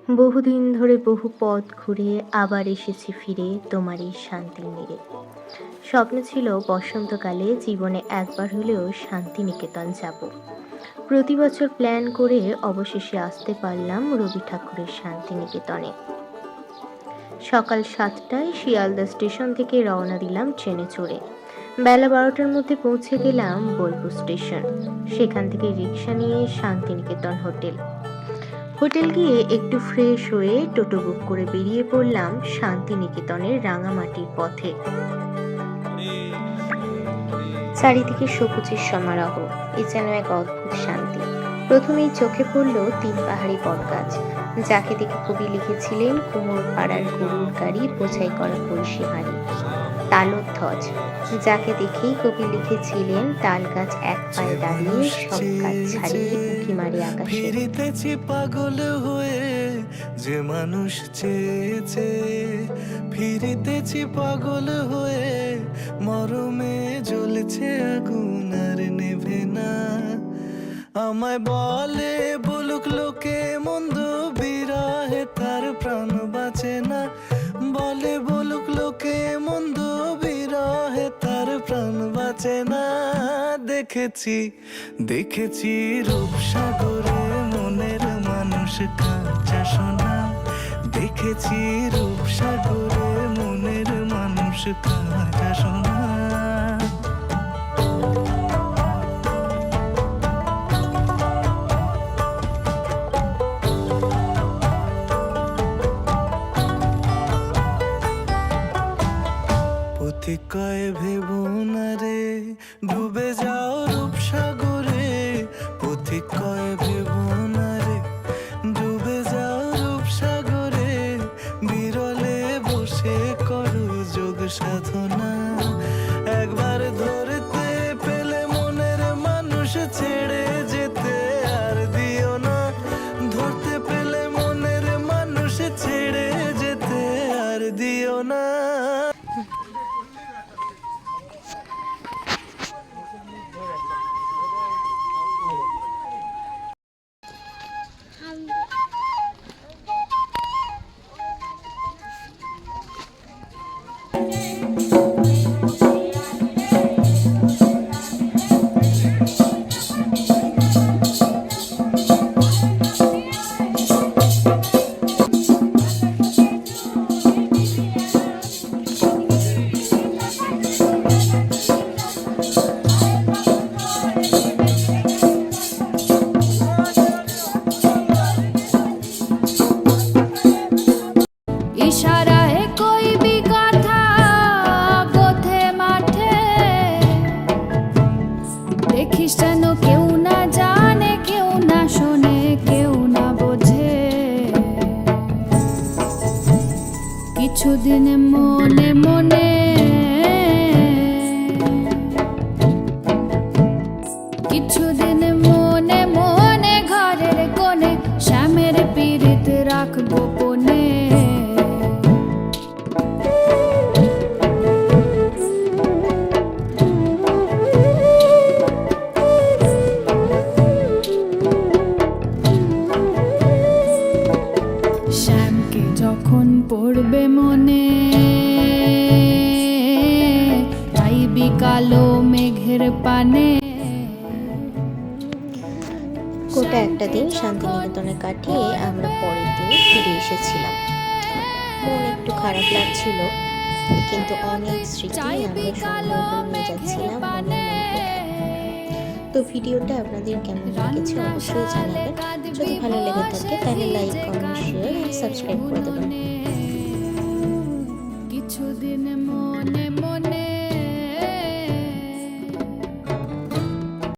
বহুদিন ধরে বহু পথ ঘুরে আবার এসেছি ফিরে তোমার এই শান্তির নীড়ে। স্বপ্ন ছিল বসন্তকালে জীবনে একবার হলেও শান্তিনিকেতন যাব। প্রতি বছর প্ল্যান করে অবশেষে আসতে পারলাম রবি ঠাকুরের শান্তিনিকেতনে। সকাল 7টায় শিয়ালদা স্টেশন থেকে রওনা দিলাম ট্রেনে চড়ে। বেলা 12টার মধ্যে পৌঁছে গেলাম বোলপুর স্টেশন। সেখান থেকে রিক্সা নিয়ে শান্তিনিকেতন হোটেল গিয়ে একটু ফ্রেশ হয়ে টোটো বুক করে বেরিয়ে পড়লাম শান্তিনিকেতনের রাঙামাটির পথে। চারিদিকে সবুজের সমারোহ, এ যেন এক অদ্ভুত শান্তি। প্রথমেই চোখে পড়ল 3 পাহাড়ি বটগাছ, যাকে দেখে কবি লিখেছিলেন কুমোর পাড়ার গরুর গাড়ি বোঝাই করা কলসি হাঁড়ি। তালধ্বজ, যাকে দেখেই কবি লিখেছিলেন তাল গাছ এক পায়ে দাঁড়িয়ে সব কাজ ছাড়িয়ে উঁকি মারে আকাশে। ফিরিতেছি পাগল হয়ে যে মানুষ চেয়েছে, ফিরিতেছি পাগল হয়ে মরমে জ্বলেছে আগুন আর নেভে না। আমায় বলে বলুক লোকে মন্দ বিরহে তার প্রাণ বাঁচে না, বলে বলুক লোকে মন্দ বিরহে তার প্রাণ বাঁচে না। দেখেছি দেখেছি রূপসাগরে মনের মানুষ কাঁচা সোনা, দেখেছি রূপসাগরে মনের মানুষ কাঁচা সোনা। কয় ভেবো না রে ডুবে যাও রূপসাগরে, পথিক কয় ভেবো না রে ডুবে যাও রূপসাগরে, বিরলে বসে করো যোগ সাধনা। একবার ধরতে পেলে মনের মানুষ ছেড়ে যেতে আর দিও না, ধরতে পেলে মনের মানুষ ছেড়ে যেতে আর দিও না। কিছুদিন মনে মনে কিছুদিন মনে মনে ঘরের কোণে শ্যামের পীড়িত রাখবো কোণে। শ্যামকে যখন পড়বে মনে তাই বিকালো মেঘের পানে। গোটা একটা দিন শান্তিনিকেতনে কাটিয়ে আমরা পরের দিন ফিরে এসেছিলাম। মন একটু খারাপ লাগছিল, কিন্তু অনেক স্মৃতি আমরা সংগ্রহ করে নিয়ে যাচ্ছিলাম মনের মধ্যে। তো ভিডিওটা আপনাদের কেমন লেগেছে অবশ্যই জানাবেন। যদি ভালো লেগে থাকে তাহলে লাইক, কমেন্ট, শেয়ার আর সাবস্ক্রাইব করে দেবেন। কিছুদিন